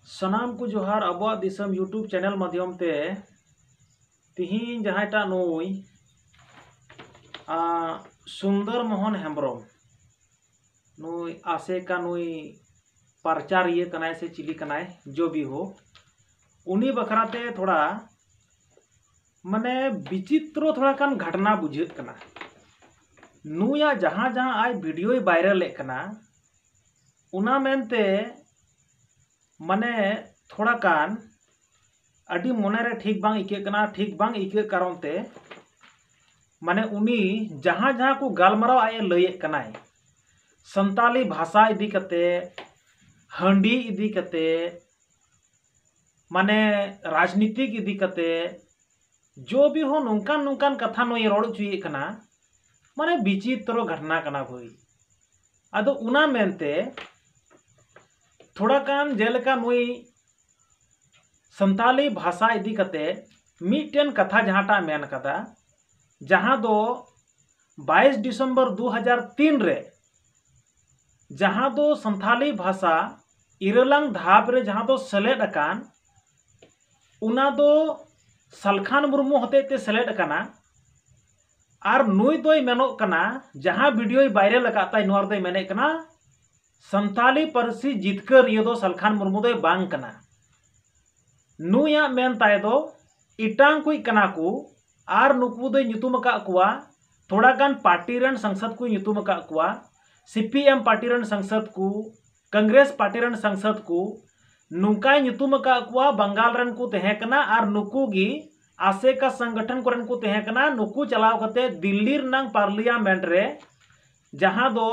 सनाम को जोहार Abua दिसम YouTube channel माध्यम ते तिहिन जहाटा नुई सुंदर मोहन हेम्ब्रम नुई आसेका नुई प्रचार ये कनाय से चिली कनाय जो भी हो उन्हीं बखराते थोड़ा मने विचित्र थोड़ा कान घटना बुझेत कना नुया जहाँ जहाँ आज वीडियो वायरल कना उना मेनते मने थोड़ा कान अडी मोने रे ठीक बांग इके कना ठीक बांग इके कारण ते माने उनी जहाँ जहाँ को गालमराव आए लये कनाय संताली भाषा इदी कते हंडी इदी कते माने राजनीतिक इदी कते जो भी हो नुकान नुकान कथा नो ये रोड चुई कना माने विचित्र घटना कना भई अदो उना मेनते थोड़ा कान जेलका नुई संताली भाषा इदी कते मिटन कथा जहाँटा मेन कदा जहाँ दो 22 दिसंबर 2003 रे जहाँ दो संताली भाषा इरलांग धाप रे जहाँ दो सेलेद अकान उना दो सलखान मुर्मू होते ते सेलेद अकाना आर नुई दोय मेनोक कना जहाँ वीडियो वायरल अकाताय नोर दोय मेने कना संताली परसी जितकर ये दो सलखान मुर्मू दोय बांग कना नुया मेन ताय दो इटांग कुई कना को आर नुकु दोय ᱧᱩᱛᱩᱢ अका कुआ थोड़ा गान पार्टी रन संसद को ᱧᱩᱛᱩᱢ अका कुआ सीपीएम पार्टी रन संसद को कांग्रेस पार्टी रन संसद को नुकाय ᱧᱩᱛᱩᱢ अका कुआ बंगाल रन को तहे कना आर नुकु गी आसे का संगठन को रन को तहे कना नुकु चलाव कते दिल्ली रनांग पार्लियामेंट रे जहां दो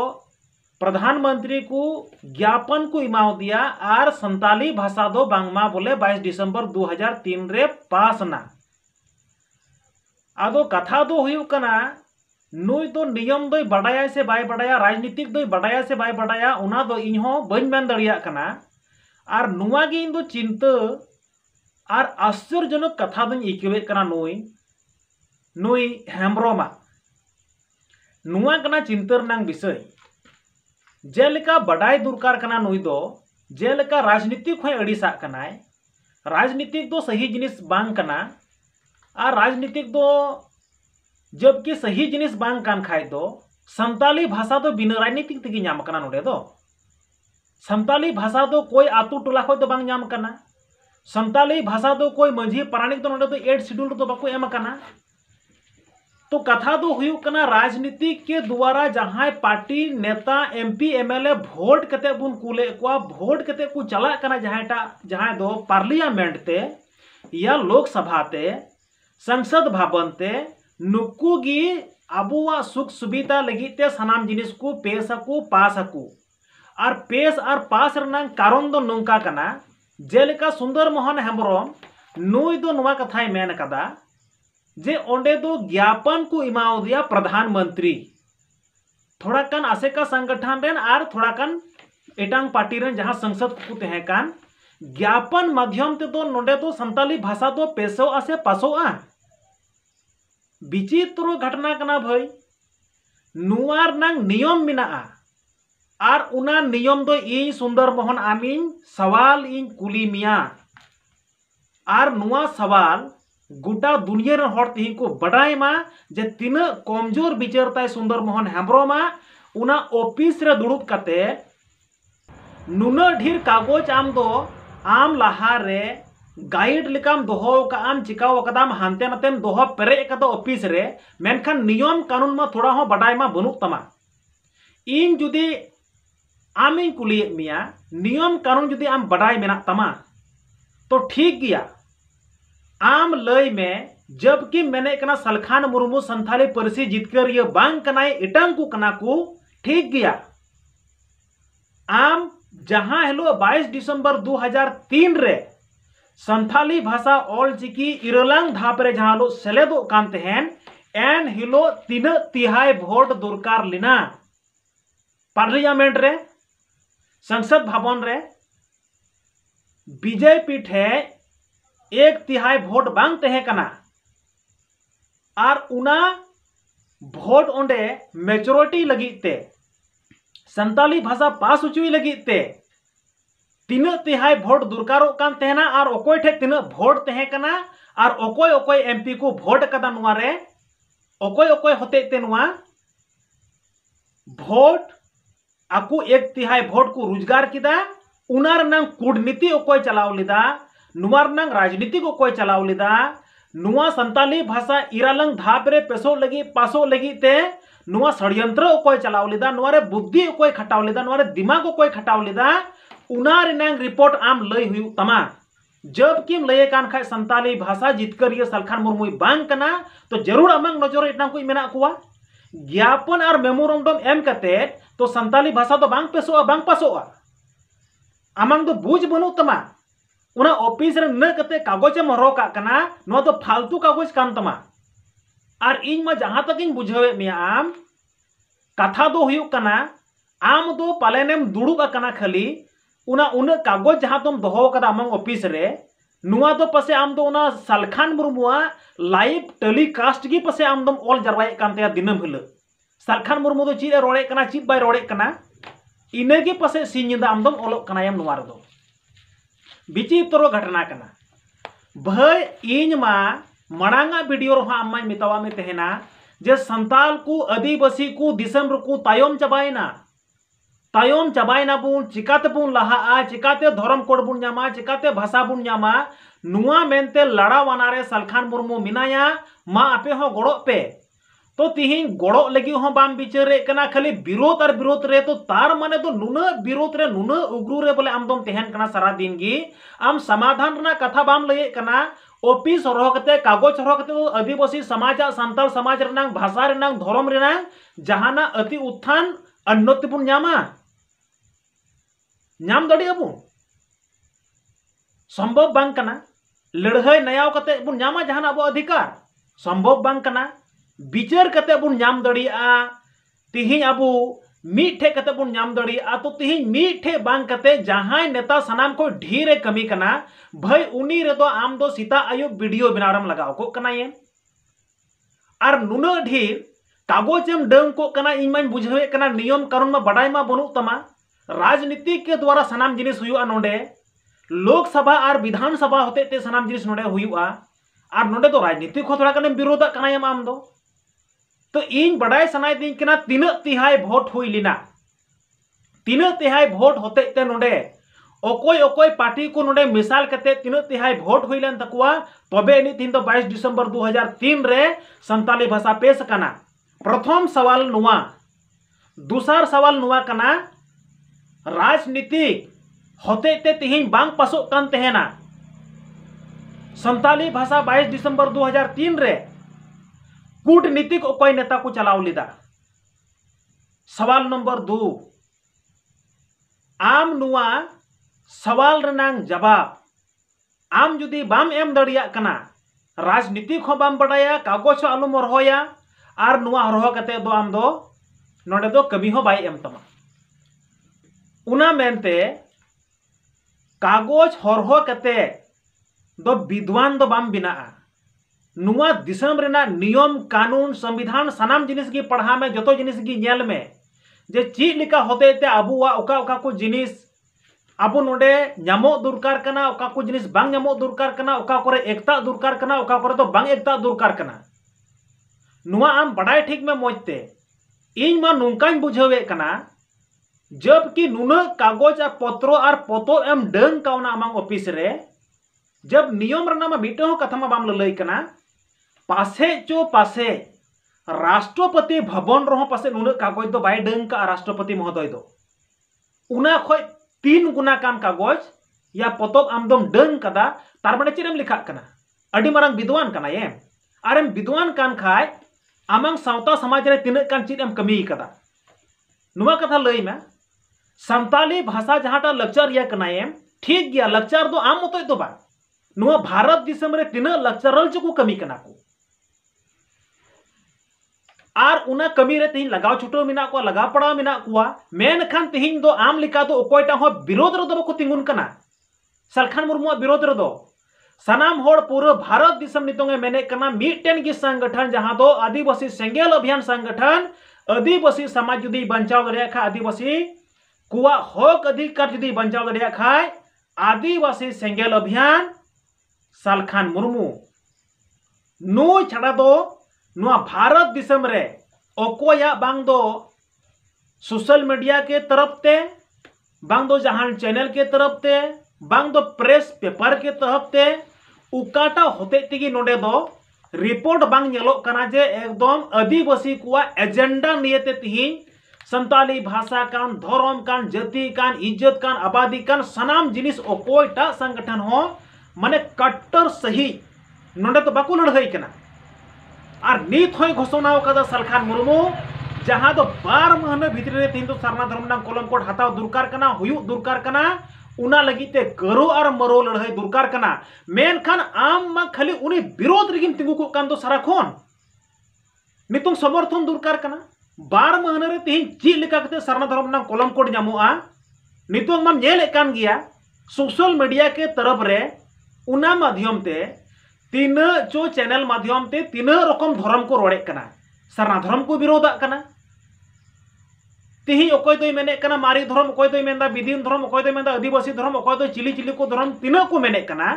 प्रधानमंत्री को ज्ञापन को इमाव दिया आर संताली भाषा दो बांगमा बोले 22 दिसंबर 2003 रे पास ना आदो कथा दो हुयु कना नुई दो नियम दो बड़ाया से बाय बड़ाया राजनीतिक दो बड़ाया से बाय बड़ाया उना दो इनहो बन मेन दड़िया कना आर नुआ गे इन दो चिंता आर आश्चर्यजनक कथा दो इकवे कना नुई हेम्ब्रम नुआ कना चिंता रनांग विषय जेलेका बड़ाई दुरकार कना नुई दो जेलेका राजनीतिक होय अड़ीसा कनाय राजनीतिक दो सही जिनिस बांग कना और राजनीतिक दो जबकि सही जिनिस बांग कान खाय दो संताली भाषा दो बिना राजनीतिक तगी नाम कना नोडे दो संताली भाषा दो कोई आतु टोला खोय दो बांग नाम कना संताली भाषा दो कोई मंझी प्राणिक दो नोडे दो 8 शेड्यूल दो बाको एम कना तो कथा दो हुयु कना राजनीतिक के द्वारा जहां पार्टी नेता एमपी एमएलए वोट कते बुन कुले को वोट कते को चला कना जहां दो पार्लियामेंट ते या लोकसभा ते संसद भवन ते नुकु गी अबुआ सुख सुविधा लगी ते सनाम जिनिस को पेश को पास को और पेश और पास रना कारण दो नोंका कना जेलेका सुंदर मोहन हेम्ब्रम नुई दो नवा कथाय मेन कदा जे ओंडे दो ज्ञापन को इमाव दिया प्रधानमंत्री थोड़ा कान आसेका संगठन रेन और थोड़ा कान एटांग पार्टी रेन जहां संसद को तहे कान ज्ञापन माध्यम ते दो नोंडे दो संताली भाषा दो पेशो आसे पासो आ विचित्र घटना कना भाई नुआर नांग नियम मिना आर उना नियम दो इन सुंदर मोहन आमिन सवाल इन कुली मिया आर नुआ सवाल गोटा दुनिया रे हर तिहिन को बड़ाई मा जे तीन कमजोर विचारताय सुंदर मोहन हेम्ब्रम उना ऑफिस रे दुड़ुब कते नुना ढेर कागज आम दो आम लहा रे गाइड लिकाम दोहो का आम चिकाव कदाम हानते नतेम दोहो पेरे कदा ऑफिस रे मेनखान नियम कानून मा थोड़ा हो बड़ाई मा बनुक तमा इन जुदी आमिन कुली मिया नियम कानून जुदी आम बड़ाई मेना तमा तो ठीक गया आम लय में जबकि मैंने कना सलखान मुर्मू संथाली परसी जितकर ये बांग कनाय इटांग को कना को ठीक गया आम जहां हेलो 22 दिसंबर 2003 रे संथाली भाषा ऑल चिकी इरलांग धाप रे जहां लो सेलेदो कान तहेन एन हिलो 3/3 वोट दुरकार लिना पार्लियामेंट रे संसद भवन रे बीजेपी ठे 1/3 वोट बांग तहे कना और उना वोट ओंडे मेजोरिटी लगी ते संताली भाषा पास उचुई लगी ते तीना तिहाई भोट दुर्कारों कान तेहना और ओकोय ठे तीना भोट तहे कना और ओकोय ओकोय एमपी को भोट कदा नुआ रे ओकोय ओकोय होते ते नुआ भोट आकु एक तिहाई भोट को रोजगार किदा उनार नंग कूटनीति ओकोय चलाव लिदा नुआर नंग राजनीति को कोई चलाव लिदा नुआ संताली भाषा इरालंग धापरे पेसो लगी पासो लगी ते नुआ षड्यंत्र ओकोय चलाव लिदा नुआरे बुद्धि ओकोय खटाव लिदा नुआरे दिमाग ओकोय खटाव लिदा उनार नंग रिपोर्ट आम लय हुई तमा जब किम लय कान खाय संताली भाषा जितकरिया सलखान मुर्मू बांग कना तो जरूर अमंग नजर इतना को मेना कुआ ज्ञापन और मेमोरेंडम एम कते तो संताली भाषा तो बांग पेसोआ बांग पासोआ आमंग तो बुझ बनु तमा उना ऑफिस रे न कते कागज एम हरो का कना नो तो फालतू कागज कान तमा और इन मा जहां तक इन बुझावे मिया आम कथा दो हुयु कना आम दो पालेनेम दुड़ुब कना खाली उना उन कागज जहां तुम दोहो कदा आमंग ऑफिस रे नुआ तो पसे आम दो उना सलखान मुर्मुआ लाइव टेलीकास्ट गी पसे आम दम ऑल जरवाए कानते दिनम हिल सलखान मुर्मु दो चीज रोड़े कना चीज बाय रोड़े कना इनेगे पसे सिनिंदा आम दम ऑलोक कना यम नुआ रे दो विचित्र घटना कना भाई इन मा मड़ांगा वीडियो रहा अम्मा मितावा में तहना जे संताल को आदिवासी को दिसम को तायम चबायना बुन चिकाते बुन लहा चिकाते धर्म कोड बुन नामा चिकाते भाषा बुन नामा नुआ मेनते लड़ा वानारे सलखान मुर्मू मिनाया मा आपे हो गड़ो पे तो तिहिं गड़ो लगी हो बाम बिचारे कना खाली विरोध और विरोध रे तो तार माने तो नुना विरोध रे नुना उग्रू रे बोले आम दम तेहन कना सारा दिन गी आम समाधान रना कथा बाम लये कना ऑफिस हरो कते कागज हरो कते तो आदिवासी समाज संताल समाज रनांग भाषा रनांग धर्म रनांग जहाना अति उत्थान अन्नति बुन न्यामा नाम दड़ी अबू संभव बांग कना लड़ाई नयाव कते बुन न्यामा जहाना अबो अधिकार संभव बांग कना विचार कते बुन नाम दड़िया तिहिं अबू मीठे कते बुन नाम दड़िया तो तिहिं मीठे बांग कते जहां नेता सनाम को ढेरे कमी कना भाई उनी रे दो आम दो सीता आयुब वीडियो बनारम लगाओ को कना ये और नुना ढेर कागज एम डंग को कना इमान बुझावे कना नियम कानून में बड़ाई मा बनु तमा राजनीति के द्वारा सनाम जिनिस हुआ नोडे लोकसभा और विधानसभा होते ते सनाम जिनिस नोडे हुआ और नोडे तो राजनीति को थोड़ा कने विरोध कना यम आम दो तो इन बड़ाई सनाय दिन कना तीन तिहाई भोट हुई लिना तीन तिहाई भोट होते ते नोडे ओकोय ओकोय पार्टी को नोडे मिसाल कते तीन तिहाई भोट हुई लेन तकुआ तबे नि तीन तो 22 दिसंबर 2003 रे संताली भाषा पेश कना प्रथम सवाल नुआ दूसर सवाल नुआ कना राजनीतिक होते ते तिहिं बांग पासो कान तेहना संताली भाषा 22 दिसंबर 2003 रे कूटनीतिक ओकोय नेता को चलाव लिदा सवाल नंबर 2 आम नुआ सवाल रनांग जवाब आम जुदी बाम एम दड़िया कना राजनीतिक हो बाम बड़ाया कागज हो आलुम रहोया और नुआ रहो कते दो आम दो नोडे दो कभी हो बाई एम तमा उना मेनते कागज हरहो कते दो विद्वान दो बाम बिना नुआ दिसम रेना नियम कानून संविधान सनाम जिनिस की पढ़ा में जतो जिनिस की नेल में जे चीज लिका होते ते अबुआ ओका ओका को जिनिस अब नोडे नामो दुरकार कना ओका को जिनिस बांग नामो दुरकार कना ओका करे एकता दुरकार कना ओका करे तो बांग एकता दुरकार कना नुआ आम बड़ाई ठीक में मोजते इन मा नुंकान बुझावे कना जबकि नुना कागज और पत्रो और पतो एम डंग कावना आमांग ऑफिस रे जब नियम रना मा बीटो कथा मा बाम ललई कना पासे चो पासे राष्ट्रपति भवन रहो पासे नुना कागज दो बाय डंग का राष्ट्रपति महोदय दो उना खोय 3 गुना काम कागज या पतोब आमदम डंग कदा तार माने चिरम लिखा कना अडी मारंग विद्वान कना ये आरम विद्वान कान खाय आमंग सावता समाज रे तिना कान चिरम कमी कदा नुआ कथा लई में संताली भाषा जहाटा लक्चर या कना ये ठीक गया लक्चर दो आम मतोय दो बा नुआ भारत दिसम रे तिना लक्चरल चको कमी कना को आर उना कमी रे तिहिं लगाव छुटो मिना को लगा पड़ा मिना को मेन खान तिहिं दो आम लिका दो ओकोयटा हो विरोध रे दो को तिंगुन कना सलखान मुर्मु विरोध रे दो सनाम होड़ पूरा भारत दिसम नितोंगे मेने कना मीटेन की संगठन जहां दो आदिवासी सेंगेल अभियान संगठन आदिवासी समाज जुदी बंचाव दरिया खा आदिवासी कुआ हक अधिकार जुदी बंचाव दड़िया खाय आदिवासी सेंगेल अभियान सालखान मुर्मू नुई छाड़ा दो नुआ भारत दिसम रे अकोया बांग दो सोशल मीडिया के तरफ ते बांग दो जहां चैनल के तरफ ते बांग दो प्रेस पेपर के तरफ ते उकाटा होते तिगी नोडे दो रिपोर्ट बांग नेलोक कना जे एकदम आदिवासी कुआ एजेंडा नियते तिहिन संताली भाषा कान धर्म कान जाति कान इज्जत कान आबादी कान सनाम जिनिस अकोयटा संगठन हो माने कट्टर सही नोडे तो बाकू लड़ाई कना और नित होय घोषणा कदा सालखान मुर्मू जहां दो 12 महीने भीतर रे तीन तो सरना धर्म कलम कोड हताव दुरकार कना हुयु दुरकार कना उना लगिते गरो और मरो लड़ाई दुरकार कना मेनखान आम मा खाली उनी विरोध रिगिम तिंगु को कान दो सारा खोन नितुं समर्थन दुरकार कना 12 महीने रे तीन ची लेका कते सरना धर्म कलम कोड जामुआ नितुं मा नेले कान गिया सोशल मीडिया के तरफ रे उना माध्यम ते तीन चो चैनल माध्यम ते तीन रकम धर्म को रोड़े कना सरना धर्म को विरोधा कना तिही अकोय दोय मेने कना मारी धर्म अकोय दोय मेंदा विदीन धर्म अकोय दोय मेंदा आदिवासी धर्म अकोय दोय चिली चिली को धर्म तीन को मेने कना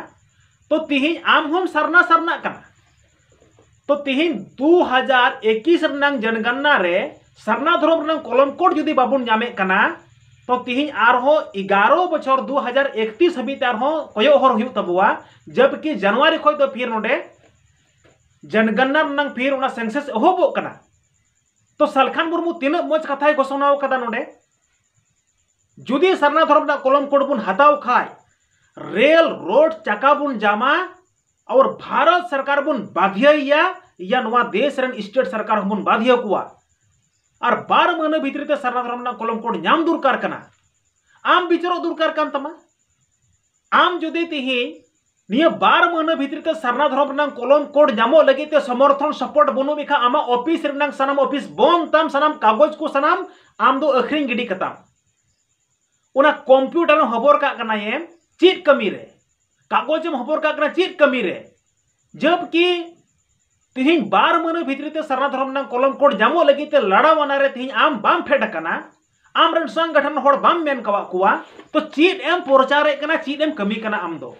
तो तिही आम हम सरना सरना कना तो तिही 2021 रनांग जनगणना रे सरना धर्म रनांग कलम कोड जुदी बाबुन जामे कना तो तिही आरहो 11 बछर 2031 हबीते आरहो कयो हर हुयु तबुआ जबकि जनवरी खोय तो फिर नोडे जनगणना रनांग फिर उना सेंसस एहोबो कना तो सालखान मुर्मू तीन मज कथाय घोषणा कदा नोडे जुदी सरना धर्म कलम कोड बुन हताव खाय रेल रोड चाका बुन जामा और भारत सरकार बुन बाध्य या नवा देश रन स्टेट सरकार बुन बाध्य कुआ और 12 महीने भीतर ते सरना धर्म कलम कोड नाम दुरकार कना आम बिचारो दुरकार कान तमा आम जुदी तिही निया 12 महीने भीतर ते सरना धर्म कलम कोड नामो लगी ते समर्थन सपोर्ट बनो बिखा आमा ऑफिस रनांग सनाम ऑफिस बोन ताम सनाम कागज को सनाम आम दो अखरिंग गिडी कताम उना कंप्यूटर हबोर का कना ये चीट कमी रे कागज में हबोर का कना चीट कमी रे जबकि तिहिं 12 महीने भीतर ते सरना धर्म कलम कोड जामो लगी ते लड़ा वाना रे तिहिं आम बाम फेड कना आम रन संगठन होड़ बाम मेन कवा कुआ तो चीट एम प्रचार कना चीट एम कमी कना आम दो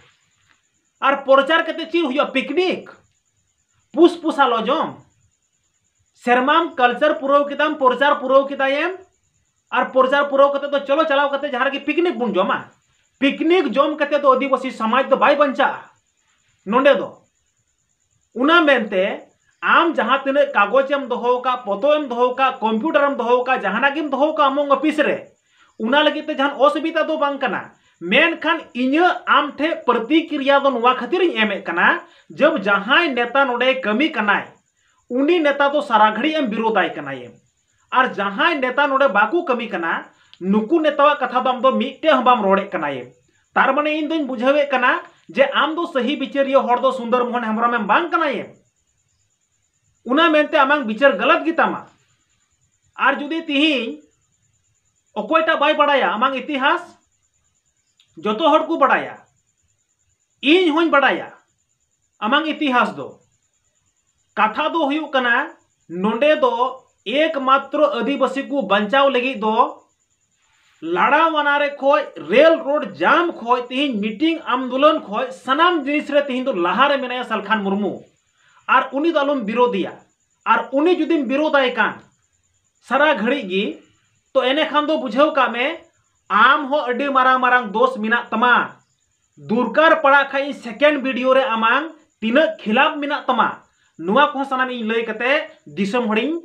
और प्रचार करते चीज हुआ पिकनिक पुसपुसा लजम सेरमाम कल्चर पुरव किदाम प्रचार पुरव किदायम और प्रचार पुरव करते तो चलो चलाव करते जहां की पिकनिक बुन जमा पिकनिक जम करते तो आदिवासी समाज तो बाय बंचा नोंडे दो उना मेनते आम जहां तिने कागजेम दोहो का पोतोएम दोहो का कंप्यूटरम दोहो का जहानागिम दोहो का अमंग ऑफिस रे उना लगी ते जहां असुविधा दो बांग कना मेनखान इन्या आम ठे प्रतिक्रिया दो नुआ खातिर एमे कना जब जहां नेता नोडे कमी कनाय उनी नेता तो सारा घड़ी एम विरोधाय कनाय और जहां नेता नोडे बाकू कमी कना नुकु नेतावा कथा दम दो मिटे हबाम रोड़े कनाय तार माने इन दोन बुझावे कना जे आम दो सही विचारिय होड़ दो सुंदर मोहन हेम्ब्रम एम बांग कनाय उना मेनते आमांग विचार गलत गितामा और जुदी तिही अकोयटा बाय बड़ाया आमांग इतिहास जोतो हड़ को बड़ाया इन हों बड़ाया आमांग इतिहास दो कथा दो हुयु कना नोंडे दो एकमात्र आदिवासी को बंचाव लगी दो लड़ा वनारे खोय रेल रोड जाम खोय तिहिं मीटिंग आंदोलन खोय सनाम जिनिस रे तिहिं दो लहारे मेनाया सालखान मुर्मू और उनी दलम विरोधिया और उनी जुदिम विरोधाय कान सारा घड़ी गी तो एने खान दो बुझाव का में आम हो अड्डी मारांग मारांग दोष मिना तमा दुरकार पड़ा खाई सेकेंड वीडियो रे आमांग तीना खिलाफ मिना तमा नुआ को सनाम इन लय कते दिसम हड़िंग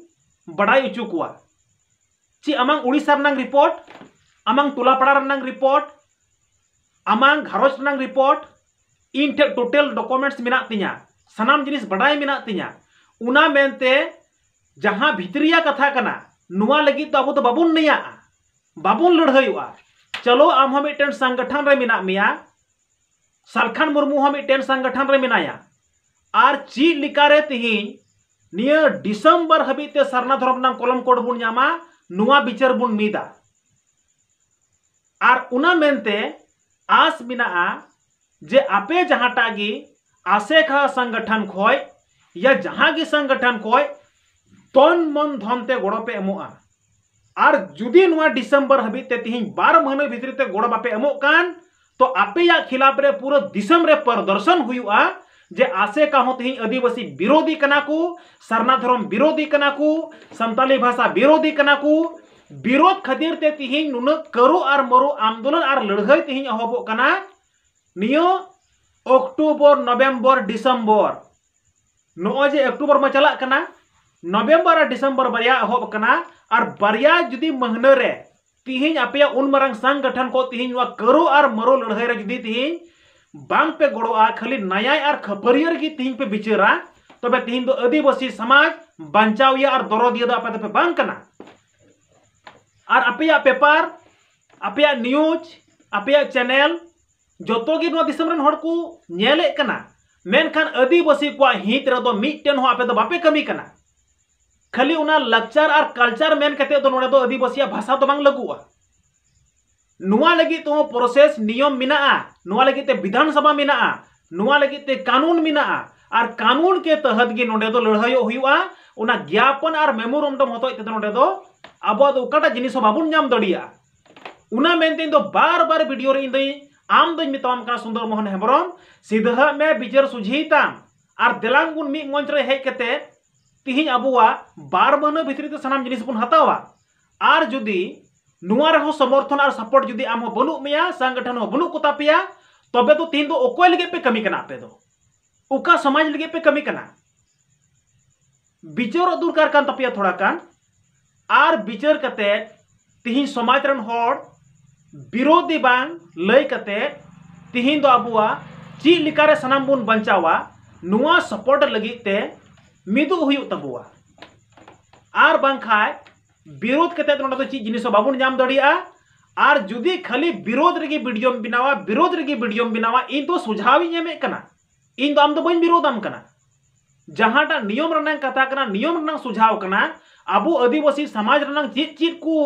बड़ाई उचु कुआ ची आमांग उड़ीसा रनांग रिपोर्ट आमांग तुलापड़ा रनांग रिपोर्ट आमांग घारोज रनांग report in the total documents मिना तिया सनाम जिनिस बड़ाई मिना तिया उना मेनते जहां भितरिया कथा कना नुआ लगी तो अब तो बाबुन नया बाबुन लड़ाईवा चलो आम हम मिट्टन संगठन रे मिना मिया सालखान मुर्मू हम मिट्टन संगठन रे मिनाया और ची लिकारे तिहिं निया डिसेंबर हबीते सरना धर्म नाम कलम कोड बुन जामा नुआ बिचार बुन मीदा और उना मेनते आस मिना जे आपे जहांटा गी आसे खा संगठन खोय या जहां की संगठन खोय तन मन धन ते गोड़ो पे एमोआ और जुदी नुआ डिसेंबर हबीते तिहिं 12 महीना भितरी ते गोड़ बापे एमोग कान तो आपेया खिलाफ रे पूरा दिसम रे प्रदर्शन हुआ जे आसे का हो तिहिं आदिवासी विरोधी कना को सरना धर्म विरोधी कना को संताली भाषा विरोधी कना को विरोध खातिर ते तिहिं नुन करो और मरो आंदोलन और लड़ाई तिहिं अहबो कना नियो अक्टूबर नवंबर डिसेंबर नो जे अक्टूबर में चला कना नवंबर और डिसेंबर बारिया अहब कना और बारिया जुदी महीना रे तिहिं आपेया उन मरंग संगठन को तिहिं वा करो और मरो लड़ाई रे जुदी तिहिं बांग पे गड़ोआ खाली न्याय और खपरियर की तिहिं पे बिचारा तबे तिहिं दो आदिवासी समाज बंचाविया और दरदिया दो आपे पे बांग कना और आपेया पेपर आपेया न्यूज आपेया चैनल जोतो गी नो दिसम रन हड़ को नेले कना मेनखान आदिवासी को हित रे दो मिटन हो आपे दो बापे कमी कना खाली उना लक्चर और कल्चर मेन कते दो नोडे दो आदिवासी भाषा तो बांग लगुआ नुआ लगी तो प्रोसेस नियम मिना नुआ लगी ते विधानसभा मिना नुआ लगी ते कानून मिना और कानून के तहत गी नोडे दो लड़ाई हुआ उना ज्ञापन और मेमोरेंडम होतो इते नोडे दो अब दो उकाटा जिनिस बाबुन नाम दड़िया उना मेनते दो बार बार वीडियो रे इंदई आम दो मिताम का सुंदर मोहन हेम्ब्रम सीधा में बिचार सुझीताम और देलांगुन मी मंच रे हेज कते तिहिं अबुआ 12 महीना भितरी ते सनाम जिनिस बुन हतावा और जुदी नुआ रे हो समर्थन और सपोर्ट जुदी आम हो बनु मिया संगठन हो बनु कोता पिया तबे तो तिहिं दो ओकोय लगे पे कमी कना पे दो उका समाज लगे पे कमी कना बिचार दुरकार कान तपिया थोड़ा कान और बिचार कते तिहिं समाज रन होड़ विरोधी बांग लय कते तिहिं दो अबुआ ची लिकारे सनाम बुन बंचावा नुआ सपोर्ट लगी ते मिदु हुयु तबुआ और बांखाय विरोध कते तो ची जिनिस बाबुन नाम दड़िया और जुदी खाली विरोध रेगी वीडियो बनावा विरोध रेगी वीडियो बनावा इन तो सुझाव एमे कना इन दो आम दो बइन विरोधम कना जहांटा नियम रनंग कथा कना नियम रनंग सुझाव कना अबु आदिवासी समाज रनंग चीज चीज को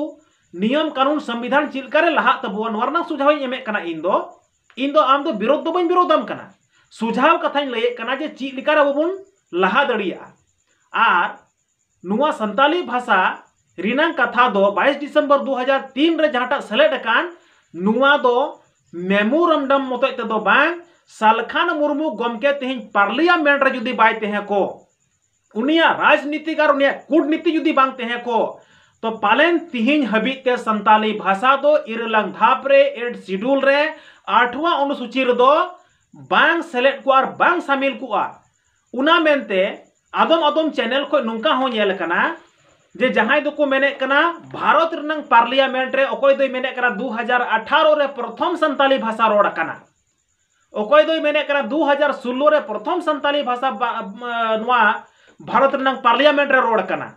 नियम कानून संविधान चिलकारे लहा तबुआ नोर रनंग सुझाव एमे कना इन दो आम दो विरोध दो बइन विरोधम कना सुझाव कथा लय कना जे चीज लिकारे बाबुन लहा दड़िया और नुआ संताली भाषा रिनांग कथा दो 22 दिसंबर 2003 रे जहाटा सेलेड कान नुआ दो मेमोरेंडम मतय ते दो बांग सालखान मुर्मू गमके तिहिं पार्लियामेंट रे जुदी बाय तेहे को उनिया राजनीतिक और उनिया कूटनीति जुदी बांग तेहे को तो पालेन तिहिं हबीते संताली भाषा दो इरलंग धाप रे 8 शेड्यूल रे 8वां अनुसूची रे दो बांग सेलेड को और बांग शामिल को उना मेनते आदम आदम चैनल को नुंका हो नेल कना जे जहां दो को मेने कना भारत रनंग पार्लियामेंट रे ओकोय दो मेने कना 2018 रे प्रथम संताली भाषा रोड कना ओकोय दो मेने कना 2016 रे प्रथम संताली भाषा नुआ भारत रनंग पार्लियामेंट रे रोड कना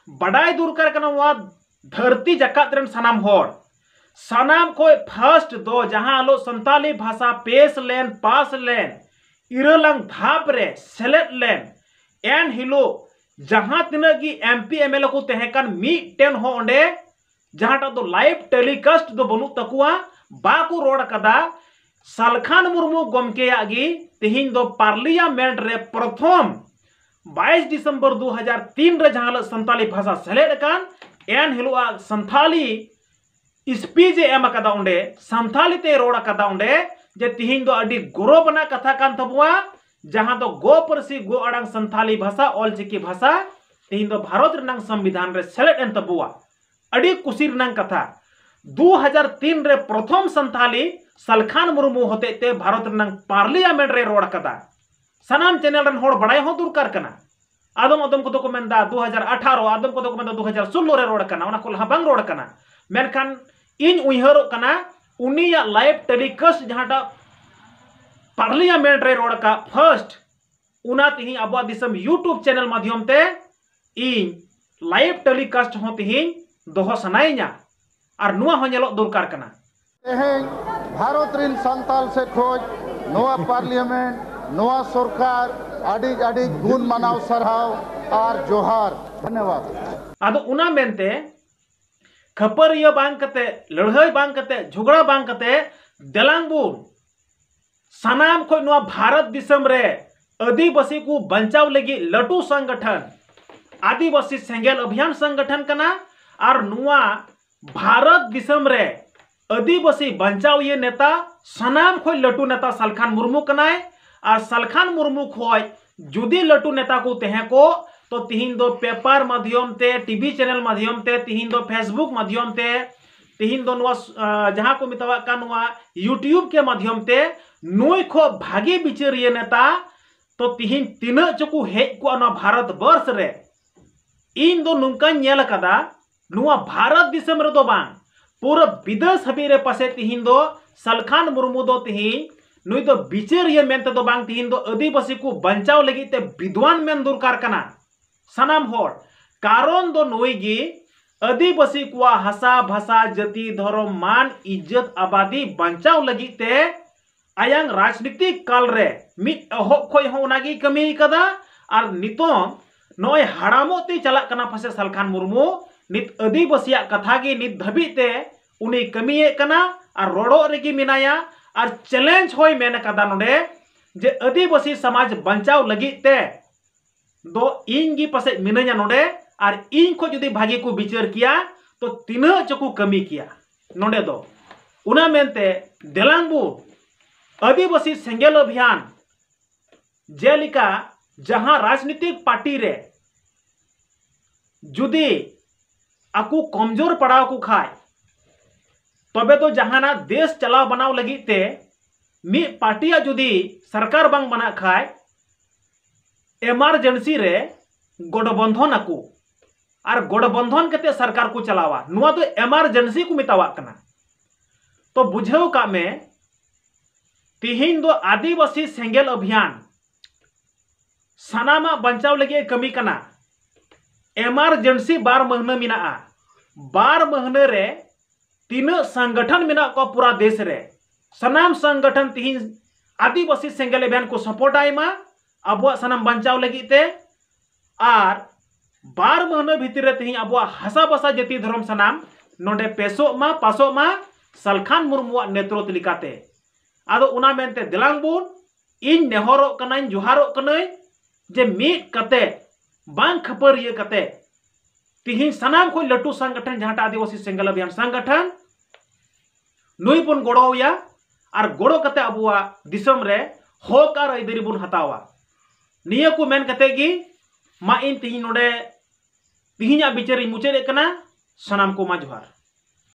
बडाय दूर कर कना वा धरती जकात रन सनाम होड़ सनाम को फर्स्ट दो जहां लो संताली भाषा पेश लेन पास लेन इरलंग धाप रे सेलेक्ट लेन एन हिलो जहां तिना की एमपी एमएलए को तहेकन मी टेन हो ओंडे जहां दो लाइव टेलीकास्ट दो बनु तकुआ बाकू रोड कदा सालखान मुर्मू गमके आगी तिहिं दो पार्लियामेंट रे प्रथम 22 दिसंबर 2003 रे जहां संताली भाषा सेलेड कान एन हिलो संथाली स्पीच एम कदा ओंडे संथाली ते रोड कदा ओंडे जे तिहिं दो अडी गौरव बना कथा कान तबुआ जहां दो गो परसी गो अड़ांग संथाली भाषा ऑलचिकी भाषा तिहिं दो भारत रनंग संविधान रे सेलेड एन तबुआ अडी कुसी रनंग कथा 2003 रे प्रथम संथाली सालखान मुर्मू होते ते भारत रनंग पार्लियामेंट रे रोड कदा सनाम चैनल रन होड़ बड़ाय हो दुरकार कना आदम आदम को तो मेनदा 2018 आदम को तो मेनदा 2016 रे रोड कना ओना को लहा बांग रोड कना मेनखान इन उइहरो कना उनिया लाइव टेलीकास्ट जहांटा पार्लियामेंट रे रोड का फर्स्ट उना तिहिं अबुआ दिसम यूट्यूब चैनल माध्यम ते इन लाइव टेलीकास्ट हो तिहिं दोहो सनाइना और नुआ हो नेलो दरकार कना तेहें भारत रिन संताल से खोज नोआ पार्लियामेंट नोआ सरकार आदि आदि गुण मनाव सरहाव और जोहार धन्यवाद आदो उना मेनते खपरिया बांग कते लड़ाई बांग कते झगड़ा बांग कते देलांगबुन सनाम को नुआ भारत दिसम रे आदिवासी को बंचाव लगी लटू संगठन आदिवासी सेंगेल अभियान संगठन कना और नुआ भारत दिसम रे आदिवासी बंचाव ये नेता सनाम खोय लटू नेता सलखान मुर्मू कनाय और सलखान मुर्मू खोय जुदी लटू नेता को तहे को तो तिहिन दो पेपर माध्यम ते टीवी चैनल माध्यम ते तिहिन दो फेसबुक माध्यम ते तिहिन दो जहां को मितवा का नुआ यूट्यूब के माध्यम ते नुई खो भागी बिचार ये नेता तो तिहिन तीना चकू हेज को भारत वर्ष रे इन दो नुका नेल कदा नुआ भारत दिसम रे दो बांग पूरा विदेश हबी रे पासे तिहिन दो सलखान मुर्मू दो तिहिन नुई दो बिचार ये मेनते दो बांग तिहिन दो आदिवासी को बंचाव लगी ते विद्वान मेन दुरकार कना सनाम होर कारण दो नुई गी आदिवासी को हसा भाषा जाति धर्म मान इज्जत आबादी बंचाव लगी ते आयांग राजनीतिक काल रे मिट अहोब खोय हो उनागी कमी कदा और नितोंग नय हाड़ामोती चला कना फसे सलखान मुर्मू नित आदिवासी कथा गी नित धबीते उनी कमिये कना और रोड़ो रेगी मिनाया और चैलेंज होय मेन कदा नोडे जे आदिवासी समाज बंचाव लगी ते दो इन गी पासे मिनाया नोडे और इन को जुदी भागी को विचार किया तो तीना चकू कमी किया नोडे दो उना मेनते देलांगबू आदिवासी सेंगेल अभियान जेलिका जहां राजनीतिक पार्टी रे जुदी आकू कमजोर पड़ाव को खाए तबे तो जहाना देश चलाव बनाव लगी ते मी पार्टिया जुदी सरकार बांग बना खाए एमरजेंसी रे गठबंधन आकू और गठबंधन कते सरकार को चलावा नुआ तो एमरजेंसी को मितावा कना तो बुझेव का में तिहिन दो आदिवासी सेंगेल अभियान सनामा बंचाव लगे कमी कना एमरजेंसी 12 महीना मिना 12 महीने रे तीन संगठन मिना को पूरा देश रे सनाम संगठन तिहिन आदिवासी सेंगेल अभियान को सपोर्ट आयमा अब सनाम बंचाव लगी ते और 12 महीने भीतर रे तिहिन अब हसा बसा जाति धर्म सनाम नोडे पेसो मा पासो मा सलखान मुर्मू नेतृत्व लिकाते आदो उना मेनते दिलांगबुन इन नेहरो कनाइन जोहारो कनाई जे मीट कते बांग खपर ये कते तिहिन सनाम को लटू संगठन जहां आदिवासी सेंगेल अभियान संगठन नुई बुन गोड़ोया और गोड़ो कते अबुआ दिसम रे होक और अइदरी बुन हतावा निया को मेन कते गी मा इन तिहिन नोडे तिहिना बिचारी मुचेरे कना सनाम को मा जोहार।